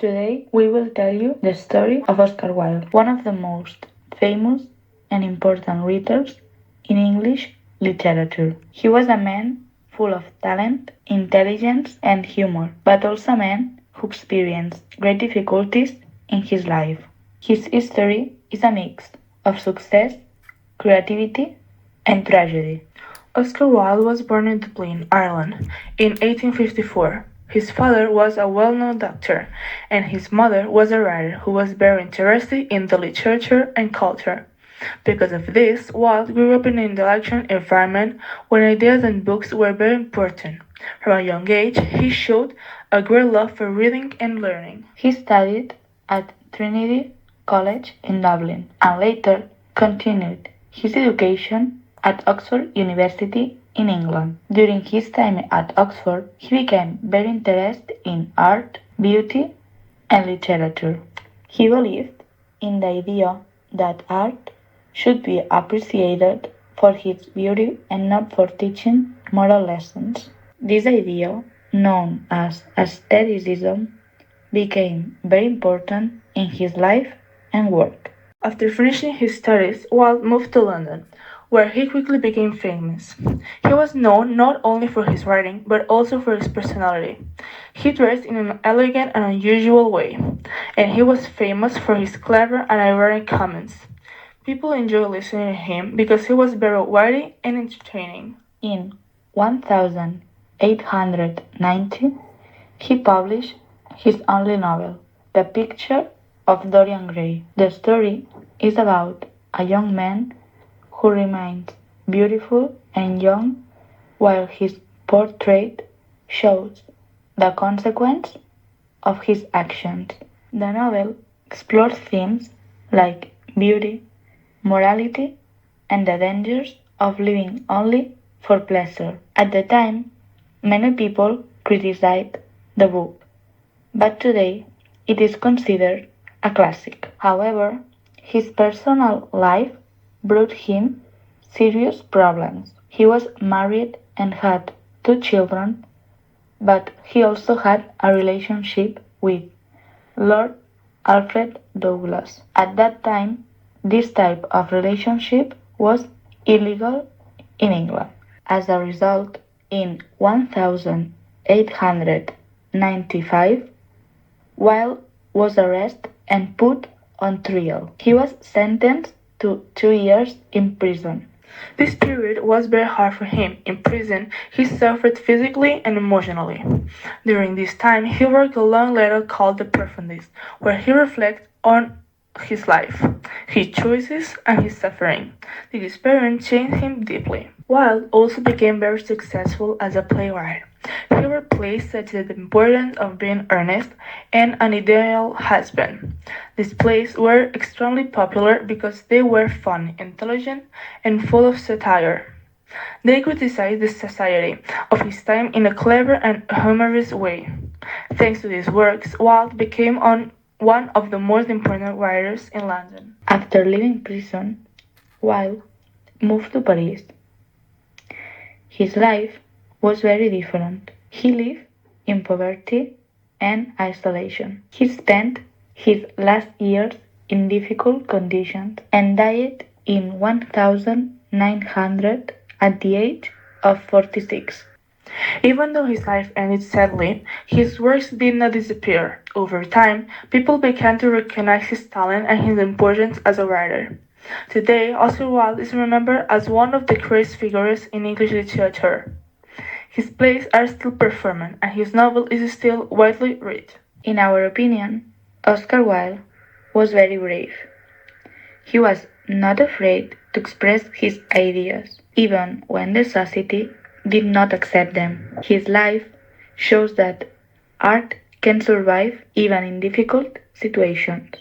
Today we will tell you the story of Oscar Wilde, one of the most famous and important writers in English literature. He was a man full of talent, intelligence, and humor, but also a man who experienced great difficulties in his life. His history is a mix of success, creativity, and tragedy. Oscar Wilde was born in Dublin, Ireland, in 1854. His father was a well-known doctor, and his mother was a writer who was very interested in the literature and culture. Because of this, Wilde grew up in an intellectual environment where ideas and books were very important. From a young age, he showed a great love for reading and learning. He studied at Trinity College in Dublin and later continued his education at Oxford University in England. During his time at Oxford, he became very interested in art, beauty, and literature. He believed in the idea that art should be appreciated for its beauty and not for teaching moral lessons. This idea, known as aestheticism, became very important in his life and work. After finishing his studies, Wilde moved to London, where he quickly became famous. He was known not only for his writing, but also for his personality. He dressed in an elegant and unusual way, and he was famous for his clever and ironic comments. People enjoyed listening to him because he was very witty and entertaining. In 1890, he published his only novel, The Picture of Dorian Gray. The story is about a young man who remains beautiful and young while his portrait shows the consequence of his actions. The novel explores themes like beauty, morality, and the dangers of living only for pleasure. At the time, many people criticized the book, but today it is considered a classic. However, his personal life brought him serious problems. He was married and had 2 children, but he also had a relationship with Lord Alfred Douglas. At that time, this type of relationship was illegal in England. As a result, in 1895, Wilde was arrested and put on trial. He was sentenced to 2 years in prison. This period was very hard for him. In prison, he suffered physically and emotionally. During this time, he wrote a long letter called The Profundis, where he reflects on his life, his choices, and his suffering. This experience changed him deeply. Wilde also became very successful as a playwright. He wrote plays such as The Importance of Being Earnest and An Ideal Husband. These plays were extremely popular because they were fun, intelligent, and full of satire. They criticized the society of his time in a clever and humorous way. Thanks to these works, Wilde became one of the most important writers in London. After leaving prison, Wilde moved to Paris. His life was very different. He lived in poverty and isolation. He spent his last years in difficult conditions and died in 1900 at the age of 46. Even though his life ended sadly, his works did not disappear. Over time, people began to recognize his talent and his importance as a writer. Today, Oscar Wilde is remembered as one of the greatest figures in English literature. His plays are still performed, and his novel is still widely read. In our opinion, Oscar Wilde was very brave. He was not afraid to express his ideas, even when the society did not accept them. His life shows that art can survive even in difficult situations.